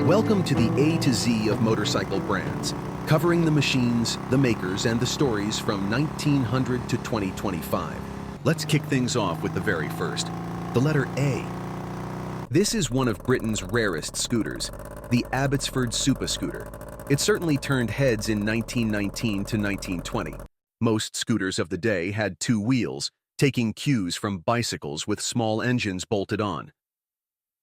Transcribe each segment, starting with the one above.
Welcome to the A to Z of motorcycle brands, covering the machines, the makers, and the stories from 1900 to 2025. Let's kick things off with the very first, the letter A. This is one of Britain's rarest scooters, the Abbotsford Super Scooter. It certainly turned heads in 1919 to 1920. Most scooters of the day had two wheels, taking cues from bicycles with small engines bolted on.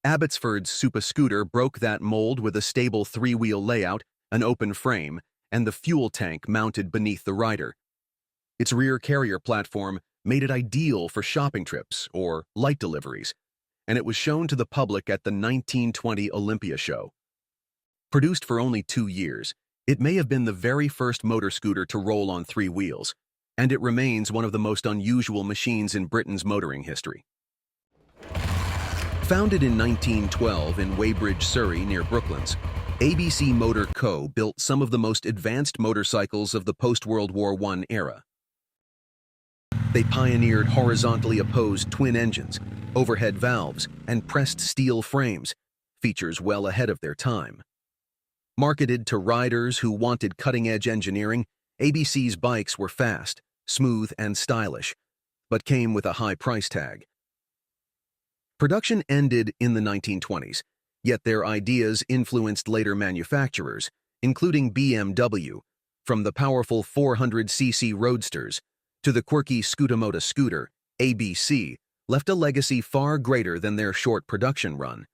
Abbotsford's Super Scooter broke that mold with a stable three-wheel layout, an open frame, and the fuel tank mounted beneath the rider. Its rear carrier platform made it ideal for shopping trips or light deliveries, and it was shown to the public at the 1920 Olympia show. Produced for only 2 years, it may have been the very first motor scooter to roll on three wheels, and it remains one of the most unusual machines in Britain's motoring history. Founded in 1912 in Weybridge, Surrey, near Brooklands, ABC Motor Co. built some of the most advanced motorcycles of the post-World War I era. They pioneered horizontally opposed twin engines, overhead valves, and pressed steel frames, features well ahead of their time. Marketed to riders who wanted cutting-edge engineering, ABC's bikes were fast, smooth, and stylish, but came with a high price tag. Production ended in the 1920s, yet their ideas influenced later manufacturers, including BMW, from the powerful 400cc roadsters to the quirky Scootamoda scooter. ABC left a legacy far greater than their short production run.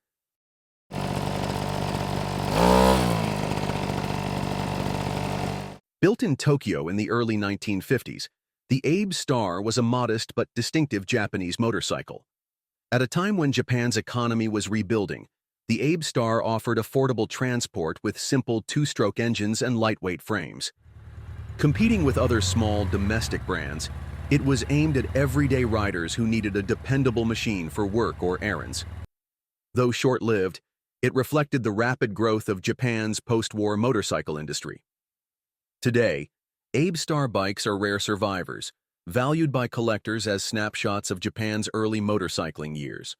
Built in Tokyo in the early 1950s, the Abe Star was a modest but distinctive Japanese motorcycle. At a time when Japan's economy was rebuilding, the Abe Star offered affordable transport with simple two-stroke engines and lightweight frames. Competing with other small domestic brands, it was aimed at everyday riders who needed a dependable machine for work or errands. Though short-lived, it reflected the rapid growth of Japan's post-war motorcycle industry. Today, Abe Star bikes are rare survivors, valued by collectors as snapshots of Japan's early motorcycling years.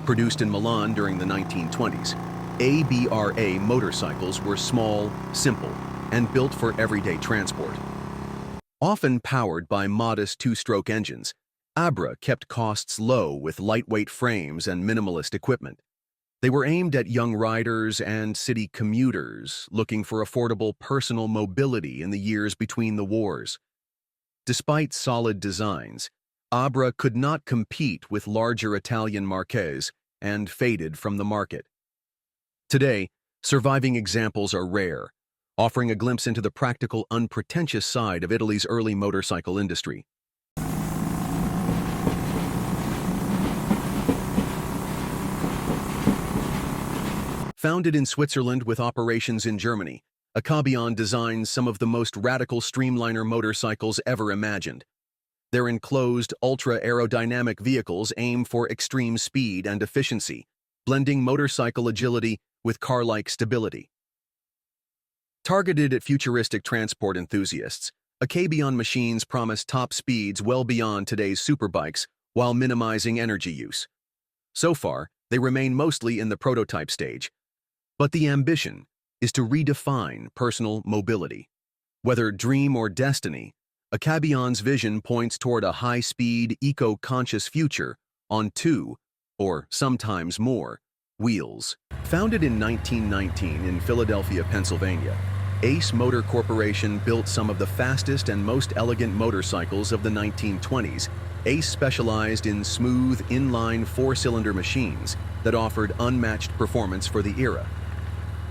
Produced in Milan during the 1920s, ABRA motorcycles were small, simple, and built for everyday transport. Often powered by modest two-stroke engines, ABRA kept costs low with lightweight frames and minimalist equipment. They were aimed at young riders and city commuters looking for affordable personal mobility in the years between the wars. Despite solid designs, Abra could not compete with larger Italian marques and faded from the market. Today, surviving examples are rare, offering a glimpse into the practical, unpretentious side of Italy's early motorcycle industry. Founded in Switzerland with operations in Germany, Acabion designs some of the most radical streamliner motorcycles ever imagined. Their enclosed, ultra-aerodynamic vehicles aim for extreme speed and efficiency, blending motorcycle agility with car-like stability. Targeted at futuristic transport enthusiasts, Acabion machines promise top speeds well beyond today's superbikes while minimizing energy use. So far, they remain mostly in the prototype stage, but the ambition is to redefine personal mobility. Whether dream or destiny, Acabion's vision points toward a high-speed, eco-conscious future on 2, or sometimes more, wheels. Founded in 1919 in Philadelphia, Pennsylvania, Ace Motor Corporation built some of the fastest and most elegant motorcycles of the 1920s. Ace specialized in smooth, inline four-cylinder machines that offered unmatched performance for the era.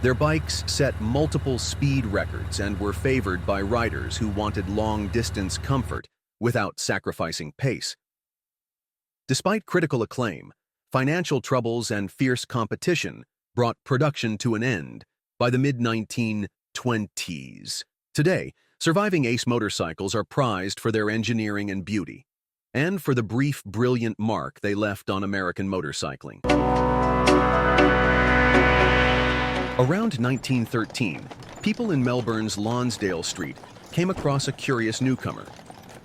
Their bikes set multiple speed records and were favored by riders who wanted long-distance comfort without sacrificing pace. Despite critical acclaim, financial troubles and fierce competition brought production to an end by the mid-1920s. Today, surviving Ace motorcycles are prized for their engineering and beauty, and for the brief, brilliant mark they left on American motorcycling. Around 1913, people in Melbourne's Lonsdale Street came across a curious newcomer,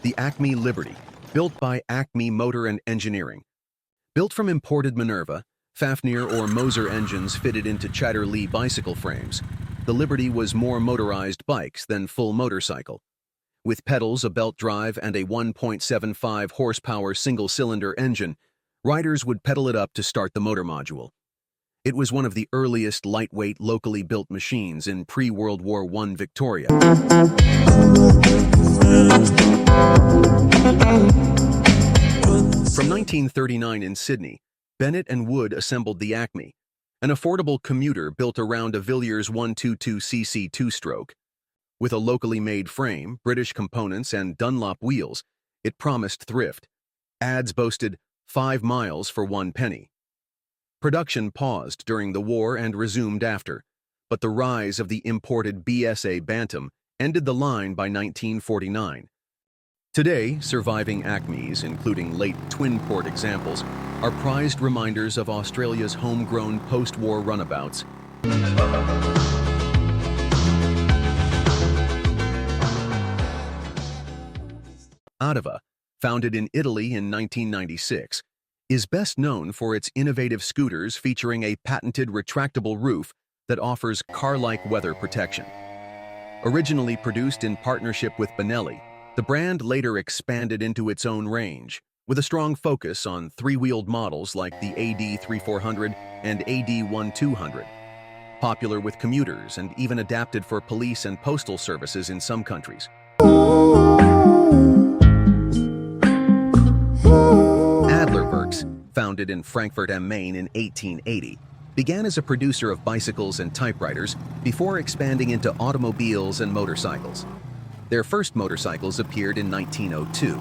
the Acme Liberty, built by Acme Motor and Engineering. Built from imported Minerva, Fafnir or Moser engines fitted into Chatterley bicycle frames. The Liberty was more motorized bikes than full motorcycle. With pedals, a belt drive, and a 1.75 horsepower single-cylinder engine, riders would pedal it up to start the motor module. It was one of the earliest lightweight, locally built machines in pre-World War I Victoria. From 1939 in Sydney, Bennett and Wood assembled the Acme, an affordable commuter built around a Villiers 122cc two-stroke. With a locally made frame, British components, and Dunlop wheels, it promised thrift. Ads boasted 5 miles for 1 penny. Production paused during the war and resumed after, but the rise of the imported BSA Bantam ended the line by 1949. Today, surviving Acmes, including late twin-port examples, are prized reminders of Australia's homegrown post-war runabouts. Adava, founded in Italy in 1996, is best known for its innovative scooters featuring a patented retractable roof that offers car-like weather protection. Originally produced in partnership with Benelli, the brand later expanded into its own range, with a strong focus on three-wheeled models like the AD3400 and AD1200, popular with commuters and even adapted for police and postal services in some countries. Adlerwerks, founded in Frankfurt am Main in 1880, began as a producer of bicycles and typewriters before expanding into automobiles and motorcycles. Their first motorcycles appeared in 1902,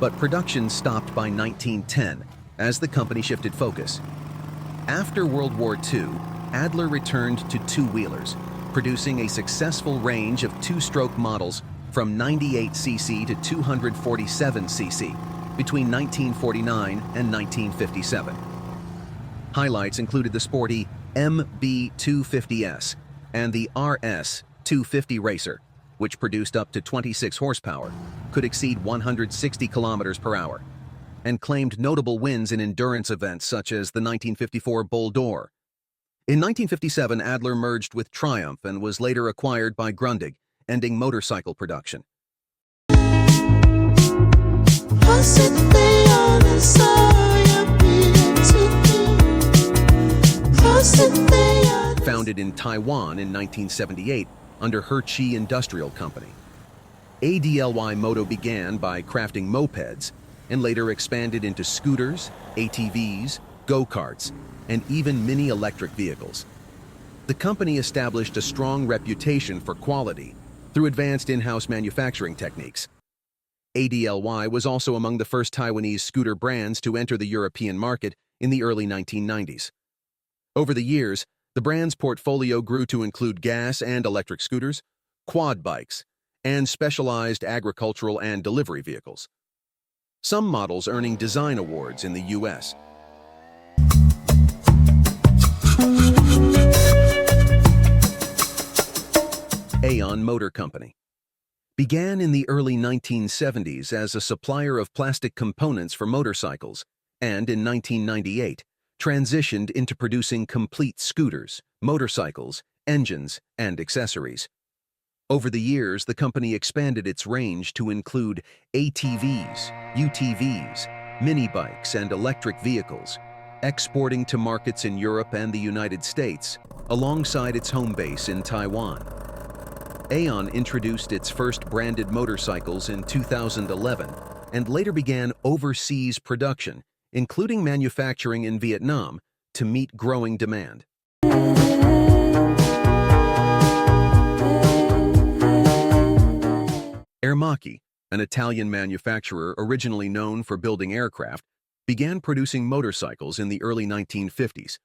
but production stopped by 1910 as the company shifted focus. After World War II, Adler returned to two-wheelers, producing a successful range of two-stroke models from 98cc to 247cc between 1949 and 1957. Highlights included the sporty MB250S and the RS250 Racer, which produced up to 26 horsepower, could exceed 160 kilometers per hour, and claimed notable wins in endurance events such as the 1954 Bull d'Or. In 1957, Adler merged with Triumph and was later acquired by Grundig, ending motorcycle production. Founded in Taiwan in 1978 under Hershey Industrial Company. ADLY Moto began by crafting mopeds and later expanded into scooters, ATVs, go-karts, and even mini-electric vehicles. The company established a strong reputation for quality through advanced in-house manufacturing techniques. ADLY was also among the first Taiwanese scooter brands to enter the European market in the early 1990s. Over the years, the brand's portfolio grew to include gas and electric scooters, quad bikes, and specialized agricultural and delivery vehicles. Some models earning design awards in the U.S. Aeon Motor Company began in the early 1970s as a supplier of plastic components for motorcycles, and in 1998, transitioned into producing complete scooters, motorcycles, engines, and accessories. Over the years, the company expanded its range to include ATVs, UTVs, mini-bikes, and electric vehicles, exporting to markets in Europe and the United States, alongside its home base in Taiwan. Aeon introduced its first branded motorcycles in 2011 and later began overseas production, including manufacturing in Vietnam, to meet growing demand. Aermacchi, an Italian manufacturer originally known for building aircraft, began producing motorcycles in the early 1950s.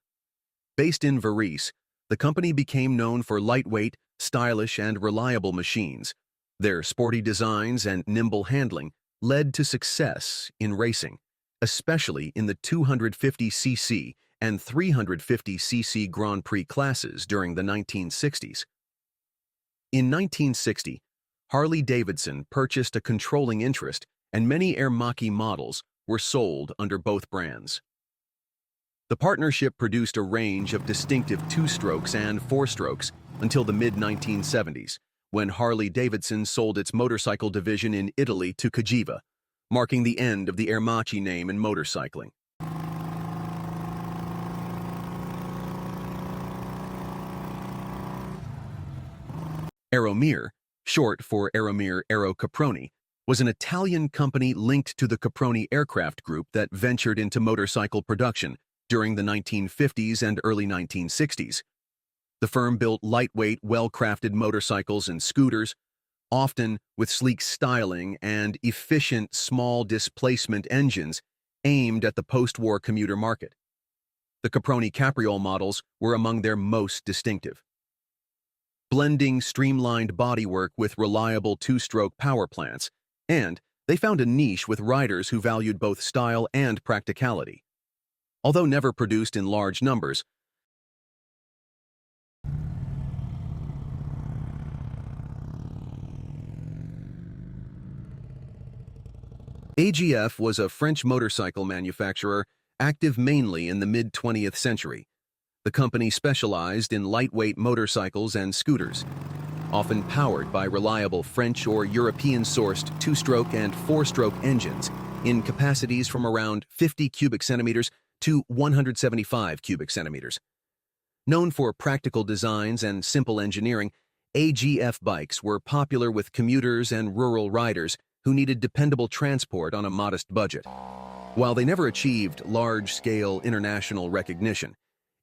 Based in Varese, the company became known for lightweight, stylish, and reliable machines. Their sporty designs and nimble handling led to success in racing, especially in the 250cc and 350cc Grand Prix classes during the 1960s. In 1960, Harley-Davidson purchased a controlling interest, and many Aermacchi models were sold under both brands. The partnership produced a range of distinctive two-strokes and four-strokes until the mid-1970s, when Harley-Davidson sold its motorcycle division in Italy to Cagiva, marking the end of the Ermacchi name in motorcycling. Aeromir, short for Aeromir Aero Caproni, was an Italian company linked to the Caproni Aircraft Group that ventured into motorcycle production during the 1950s and early 1960s. The firm built lightweight, well-crafted motorcycles and scooters, often with sleek styling and efficient small-displacement engines aimed at the post-war commuter market. The Caproni Capriole models were among their most distinctive. Blending streamlined bodywork with reliable two-stroke power plants, and they found a niche with riders who valued both style and practicality. Although never produced in large numbers, AGF was a French motorcycle manufacturer active mainly in the mid-20th century. The company specialized in lightweight motorcycles and scooters, often powered by reliable French or European-sourced two-stroke and four-stroke engines in capacities from around 50 cubic centimeters to 175 cubic centimeters. Known for practical designs and simple engineering, AGF bikes were popular with commuters and rural riders who needed dependable transport on a modest budget. While they never achieved large-scale international recognition,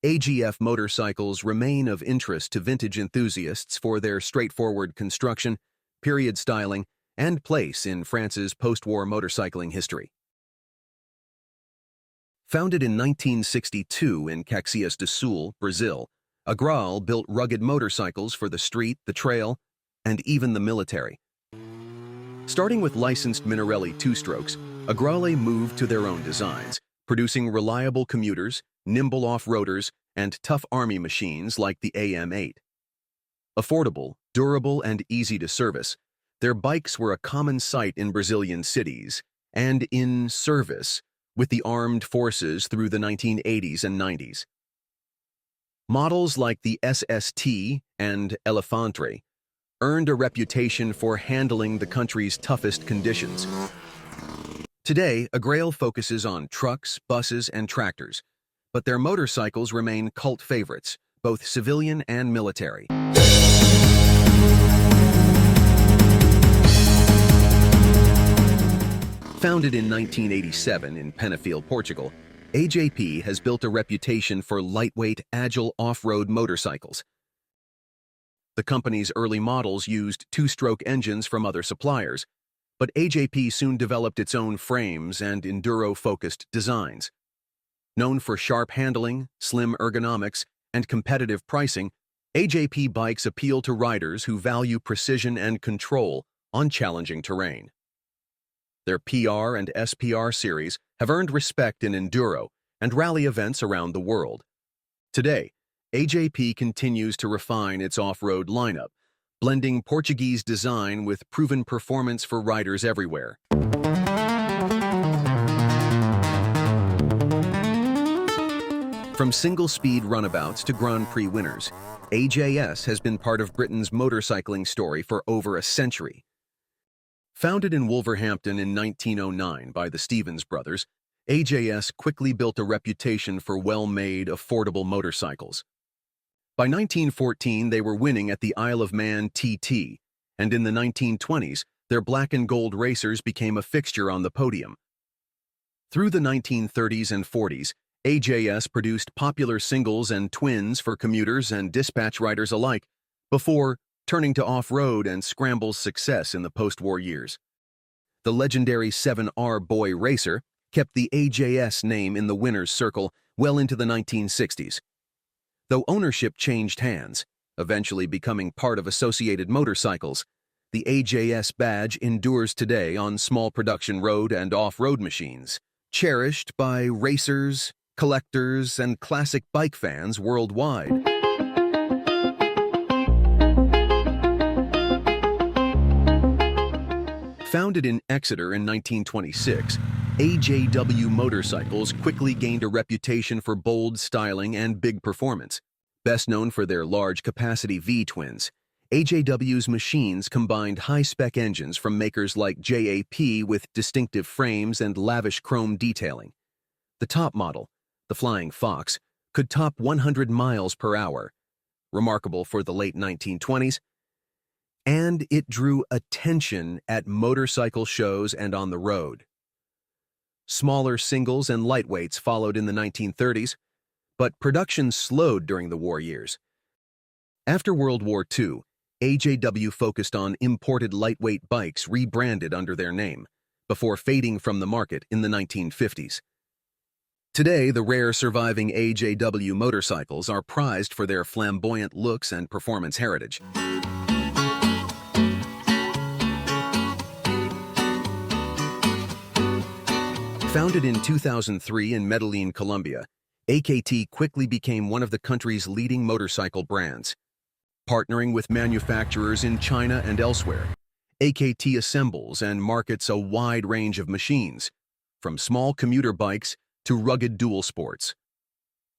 AGF motorcycles remain of interest to vintage enthusiasts for their straightforward construction, period styling, and place in France's post-war motorcycling history. Founded in 1962 in Caxias do Sul, Brazil, Agrale built rugged motorcycles for the street, the trail, and even the military. Starting with licensed Minarelli two-strokes, Agrale moved to their own designs, producing reliable commuters, nimble off-roaders, and tough army machines like the AM8. Affordable, durable, and easy to service, their bikes were a common sight in Brazilian cities and in service with the armed forces through the 1980s and 90s. Models like the SST and Elefante earned a reputation for handling the country's toughest conditions. Today, Agrale focuses on trucks, buses, and tractors, but their motorcycles remain cult favorites, both civilian and military. Founded in 1987 in Penafiel, Portugal, AJP has built a reputation for lightweight, agile off-road motorcycles. The company's early models used two-stroke engines from other suppliers, but AJP soon developed its own frames and enduro-focused designs. Known for sharp handling, slim ergonomics, and competitive pricing, AJP bikes appeal to riders who value precision and control on challenging terrain. Their PR and SPR series have earned respect in enduro and rally events around the world. Today, AJP continues to refine its off-road lineup, blending Portuguese design with proven performance for riders everywhere. From single-speed runabouts to Grand Prix winners, AJS has been part of Britain's motorcycling story for over a century. Founded in Wolverhampton in 1909 by the Stevens brothers, AJS quickly built a reputation for well-made, affordable motorcycles. By 1914, they were winning at the Isle of Man TT, and in the 1920s, their black and gold racers became a fixture on the podium. Through the 1930s and 40s, AJS produced popular singles and twins for commuters and dispatch riders alike, before turning to off-road and scramble success in the post-war years. The legendary 7R Boy Racer kept the AJS name in the winner's circle well into the 1960s. Though ownership changed hands, eventually becoming part of Associated Motorcycles, the AJS badge endures today on small production road and off-road machines, cherished by racers, collectors, and classic bike fans worldwide. Founded in Exeter in 1926, AJW motorcycles quickly gained a reputation for bold styling and big performance. Best known for their large-capacity V-twins, AJW's machines combined high-spec engines from makers like JAP with distinctive frames and lavish chrome detailing. The top model, the Flying Fox, could top 100 miles per hour, remarkable for the late 1920s, and it drew attention at motorcycle shows and on the road. Smaller singles and lightweights followed in the 1930s, but production slowed during the war years. After World War II, AJW focused on imported lightweight bikes rebranded under their name, before fading from the market in the 1950s. Today, the rare surviving AJW motorcycles are prized for their flamboyant looks and performance heritage. Founded in 2003 in Medellin, Colombia, AKT quickly became one of the country's leading motorcycle brands. Partnering with manufacturers in China and elsewhere, AKT assembles and markets a wide range of machines, from small commuter bikes to rugged dual sports.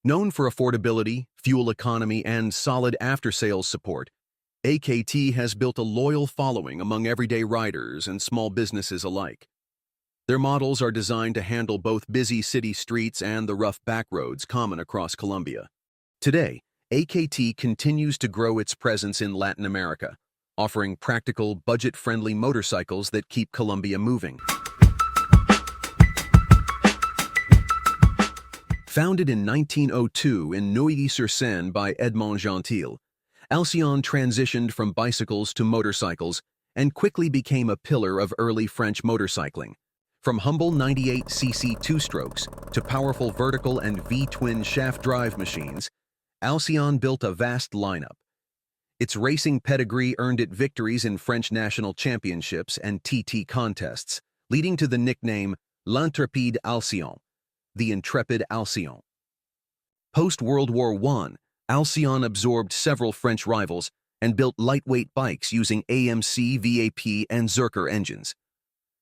Known for affordability, fuel economy, and solid after-sales support, AKT has built a loyal following among everyday riders and small businesses alike. Their models are designed to handle both busy city streets and the rough back roads common across Colombia. Today, AKT continues to grow its presence in Latin America, offering practical, budget-friendly motorcycles that keep Colombia moving. Founded in 1902 in Neuilly-sur-Seine by Edmond Gentil, Alcyon transitioned from bicycles to motorcycles and quickly became a pillar of early French motorcycling. From humble 98cc two-strokes to powerful vertical and V-twin shaft drive machines, Alcyon built a vast lineup. Its racing pedigree earned it victories in French national championships and TT contests, leading to the nickname L'Intrépide Alcyon, the intrepid Alcyon. Post-World War I, Alcyon absorbed several French rivals and built lightweight bikes using AMC, VAP, and Zerker engines.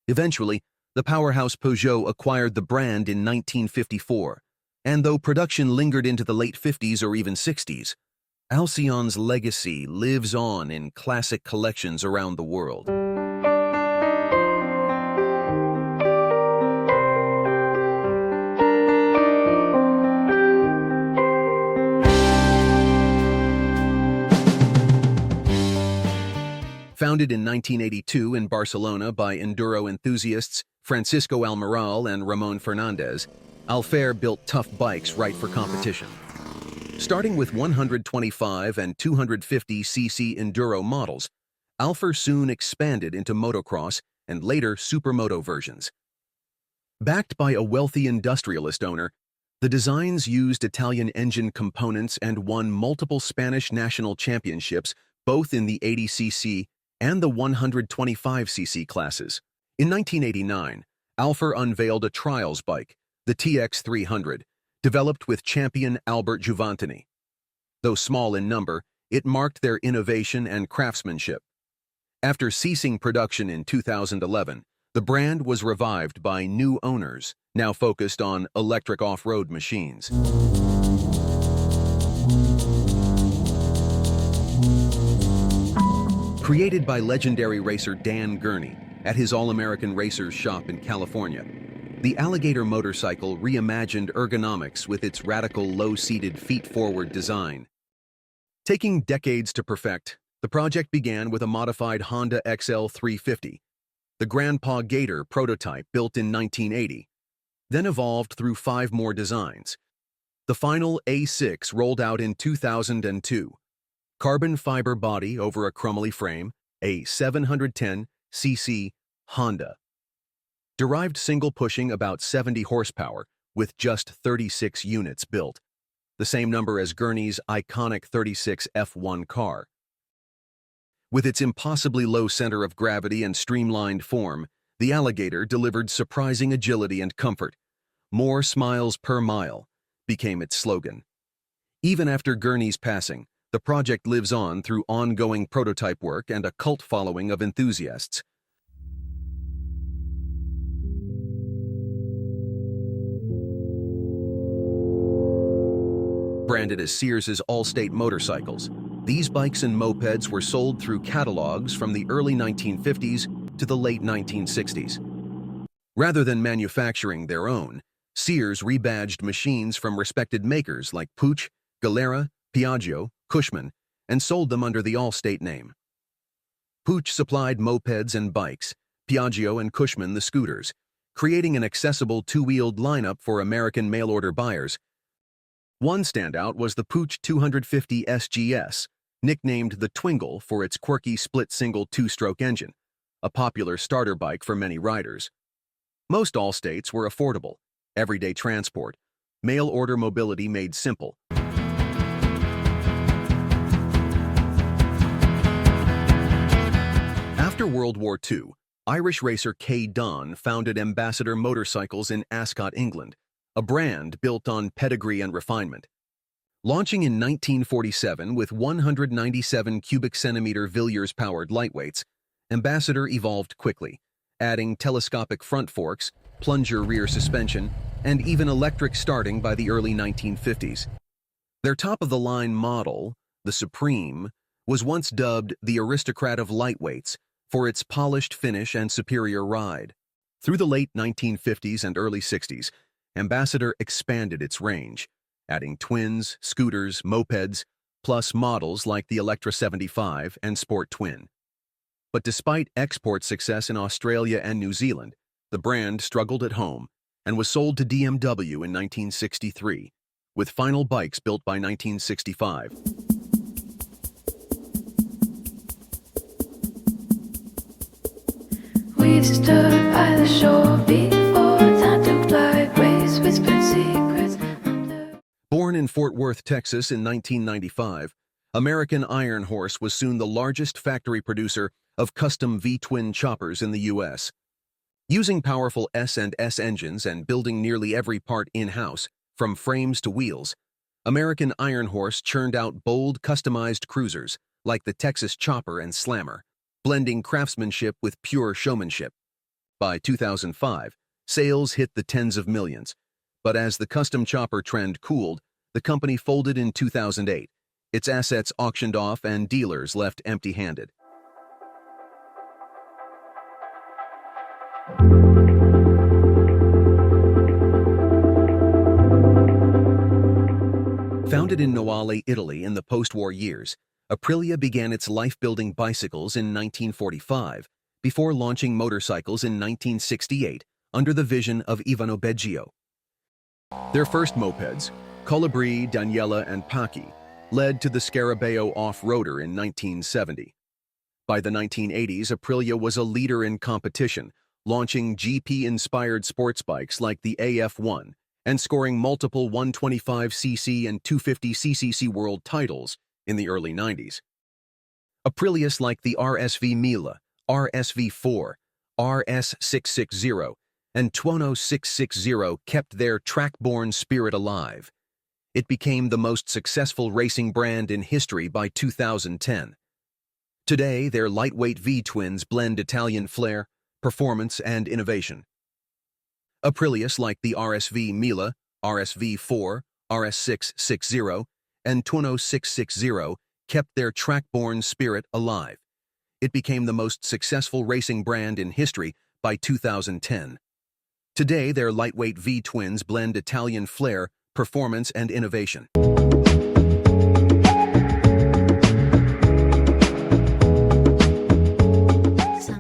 Eventually, the powerhouse Peugeot acquired the brand in 1954, and though production lingered into the late 50s or even 60s, Alcyon's legacy lives on in classic collections around the world. Founded in 1982 in Barcelona by enduro enthusiasts Francisco Almiral and Ramon Fernandez, Alfer built tough bikes right for competition. Starting with 125 and 250cc enduro models, Alfer soon expanded into motocross and later supermoto versions. Backed by a wealthy industrialist owner, the designs used Italian engine components and won multiple Spanish national championships both in the 80cc and the 125cc classes. In 1989, Alfer unveiled a trials bike, the TX300, developed with champion Albert Giovantini. Though small in number, it marked their innovation and craftsmanship. After ceasing production in 2011, the brand was revived by new owners, now focused on electric off-road machines. Created by legendary racer Dan Gurney at his All-American Racers shop in California, the Alligator motorcycle reimagined ergonomics with its radical low-seated feet-forward design. Taking decades to perfect, the project began with a modified Honda XL 350, the Grandpa Gator prototype built in 1980, then evolved through 5 more designs. The final A6 rolled out in 2002. Carbon fiber body over a crumbly frame, a 710cc Honda. Derived single pushing about 70 horsepower with just 36 units built, the same number as Gurney's iconic 36 F1 car. With its impossibly low center of gravity and streamlined form, the Alligator delivered surprising agility and comfort. "More smiles per mile" became its slogan. Even after Gurney's passing, the project lives on through ongoing prototype work and a cult following of enthusiasts. branded as Sears's All-State motorcycles. These bikes and mopeds were sold through catalogs from the early 1950s to the late 1960s. Rather than manufacturing their own, Sears rebadged machines from respected makers like Puch, Galera, Piaggio, Cushman, and sold them under the All-State name. Puch supplied mopeds and bikes, Piaggio and Cushman the scooters, creating an accessible two-wheeled lineup for American mail-order buyers. One standout was the Puch 250 SGS, nicknamed the Twingle for its quirky split-single two-stroke engine, a popular starter bike for many riders. Most All-States were affordable, everyday transport, mail-order mobility made simple. After World War II, Irish racer Kay Dunn founded Ambassador Motorcycles in Ascot, England, a brand built on pedigree and refinement. Launching in 1947 with 197 cubic centimeter Villiers-powered lightweights, Ambassador evolved quickly, adding telescopic front forks, plunger rear suspension, and even electric starting by the early 1950s. Their top-of-the-line model, the Supreme, was once dubbed the aristocrat of lightweights for its polished finish and superior ride. Through the late 1950s and early 60s, Ambassador expanded its range, adding twins, scooters, mopeds, plus models like the Electra 75 and Sport Twin. But despite export success in Australia and New Zealand, the brand struggled at home and was sold to BMW in 1963, with final bikes built by 1965. We stood by the shore before time to fly, waves whispered secrets. Born in Fort Worth, Texas in 1995, American Iron Horse was soon the largest factory producer of custom V-twin choppers in the U.S. Using powerful S&S engines and building nearly every part in-house, from frames to wheels, American Iron Horse churned out bold, customized cruisers like the Texas Chopper and Slammer, blending craftsmanship with pure showmanship. By 2005, sales hit the tens of millions, but as the custom chopper trend cooled, the company folded in 2008, its assets auctioned off and dealers left empty-handed. Founded in Noale, Italy in the post-war years, Aprilia began its life-building bicycles in 1945 before launching motorcycles in 1968 under the vision of Ivano Beggio. Their first mopeds, Colibri, Daniela, and Paki, led to the Scarabeo off-roader in 1970. By the 1980s, Aprilia was a leader in competition, launching GP-inspired sports bikes like the AF1 and scoring multiple 125cc and 250cc world titles in the early 90s. Aprilias like the RSV Mila, RSV4, RS660, and Tuono 660 kept their track-borne spirit alive. It became the most successful racing brand in history by 2010. Today, their lightweight V-twins blend Italian flair, performance, and innovation. Aprilias like the RSV Mila, RSV4, RS660, and Tuono 660 kept their track-borne spirit alive. It became the most successful racing brand in history by 2010. Today, their lightweight V-twins blend Italian flair, performance, and innovation.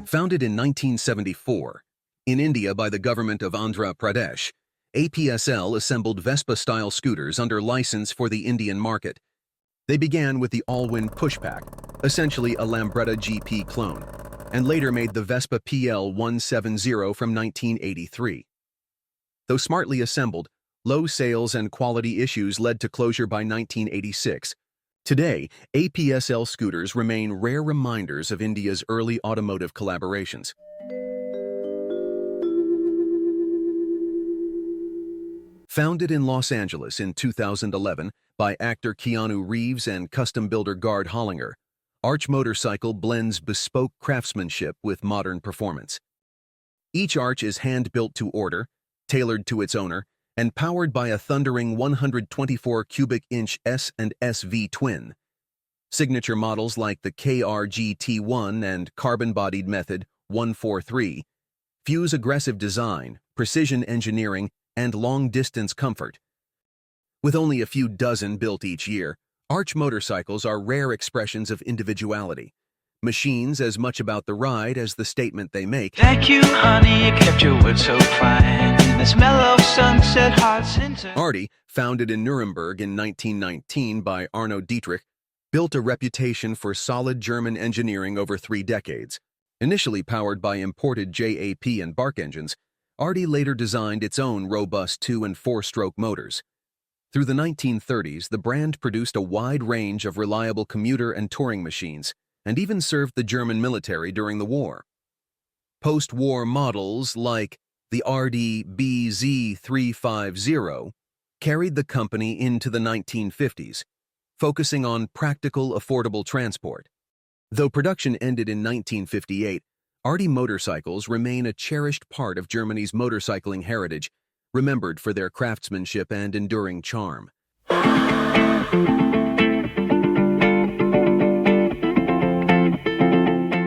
Founded in 1974, in India by the government of Andhra Pradesh, APSL assembled Vespa-style scooters under license for the Indian market. They began with the Allwyn Pushpack, essentially a Lambretta GP clone, and later made the Vespa PL 170 from 1983. Though smartly assembled, low sales and quality issues led to closure by 1986. Today, APSL scooters remain rare reminders of India's early automotive collaborations. Founded in Los Angeles in 2011 by actor Keanu Reeves and custom builder Gard Hollinger, Arch Motorcycle blends bespoke craftsmanship with modern performance. Each arch is hand-built to order, tailored to its owner, and powered by a thundering 124 cubic inch S and SV twin. Signature models like the KRGT1 and carbon-bodied Method 143 fuse aggressive design, precision engineering, and long-distance comfort. With only a few dozen built each year, Arch motorcycles are rare expressions of individuality. Machines as much about the ride as the statement they make. Thank you, honey, you kept your word so fine. The smell of sunset hearts into... Artie, founded in Nuremberg in 1919 by Arno Dietrich, built a reputation for solid German engineering over 3 decades. Initially powered by imported JAP and Bark engines, Artie later designed its own robust 2- and 4-stroke motors. Through the 1930s, the brand produced a wide range of reliable commuter and touring machines, and even served the German military during the war. Post-war models like the RD BZ350 carried the company into the 1950s, focusing on practical, affordable transport. Though production ended in 1958, Artie motorcycles remain a cherished part of Germany's motorcycling heritage, remembered for their craftsmanship and enduring charm.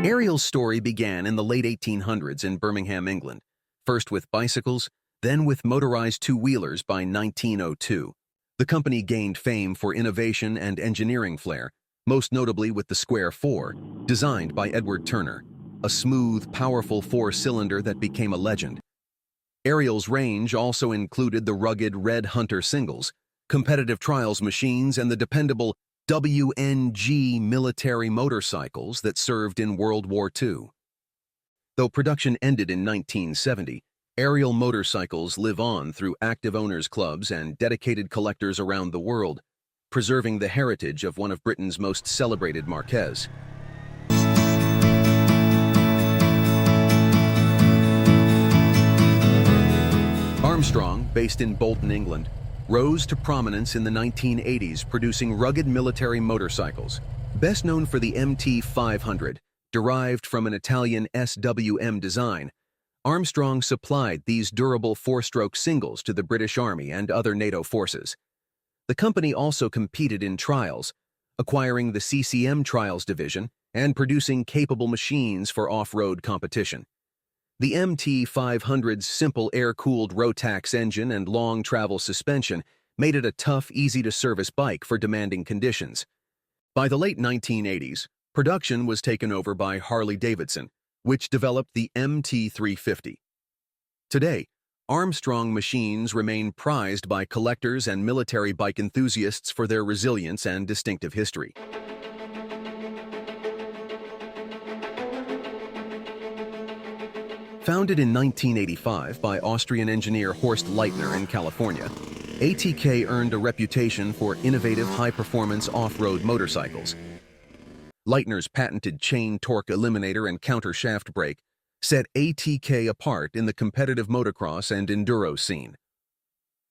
Ariel's story began in the late 1800s in Birmingham, England, first with bicycles, then with motorized 2-wheelers by 1902. The company gained fame for innovation and engineering flair, most notably with the Square 4, designed by Edward Turner, a smooth, powerful 4-cylinder that became a legend. Ariel's range also included the rugged Red Hunter singles, competitive trials machines, and the dependable WNG military motorcycles that served in World War II. Though production ended in 1970, Ariel motorcycles live on through active owners' clubs and dedicated collectors around the world, preserving the heritage of one of Britain's most celebrated marques. Armstrong, based in Bolton, England, rose to prominence in the 1980s, producing rugged military motorcycles. Best known for the MT500, derived from an Italian SWM design, Armstrong supplied these durable 4-stroke singles to the British Army and other NATO forces. The company also competed in trials, acquiring the CCM Trials Division and producing capable machines for off-road competition. The MT500's simple air-cooled Rotax engine and long travel suspension made it a tough, easy-to-service bike for demanding conditions. By the late 1980s, production was taken over by Harley-Davidson, which developed the MT350. Today, Armstrong machines remain prized by collectors and military bike enthusiasts for their resilience and distinctive history. Founded in 1985 by Austrian engineer Horst Leitner in California, ATK earned a reputation for innovative high-performance off-road motorcycles. Leitner's patented chain torque eliminator and counter-shaft brake set ATK apart in the competitive motocross and enduro scene.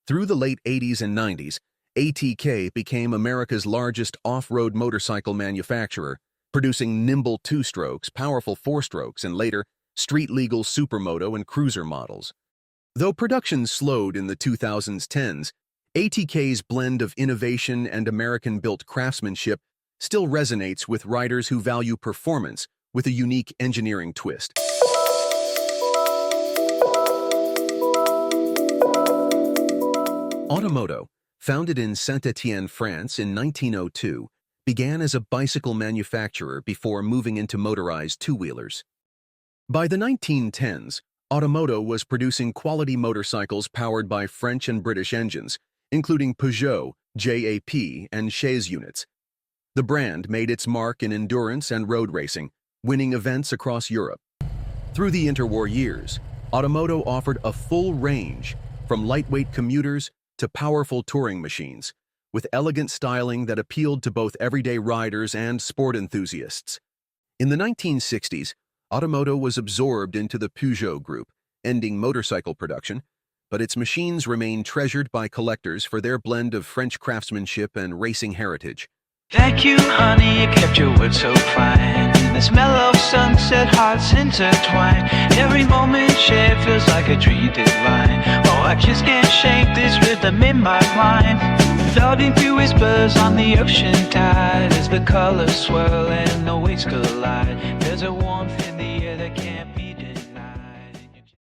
Through the late 80s and 90s, ATK became America's largest off-road motorcycle manufacturer, producing nimble 2-strokes, powerful 4-strokes, and later, street-legal supermoto and cruiser models. Though production slowed in the 2010s, ATK's blend of innovation and American-built craftsmanship still resonates with riders who value performance with a unique engineering twist. Automoto, founded in Saint-Étienne, France in 1902, began as a bicycle manufacturer before moving into motorized 2-wheelers. By the 1910s, Automoto was producing quality motorcycles powered by French and British engines, including Peugeot, JAP, and Chaise units. The brand made its mark in endurance and road racing, winning events across Europe. Through the interwar years, Automoto offered a full range, from lightweight commuters to powerful touring machines, with elegant styling that appealed to both everyday riders and sport enthusiasts. In the 1960s, Automoto was absorbed into the Peugeot group, ending motorcycle production, but its machines remain treasured by collectors for their blend of French craftsmanship and racing heritage. Thank you, honey, you kept your word so fine. In this mellow sunset, hearts intertwine. Every moment shared feels like a dream divine. Oh, I just can't shake this rhythm in my mind. Floating through whispers on the ocean tide, as the colors swirl and the waves collide. There's a warmth in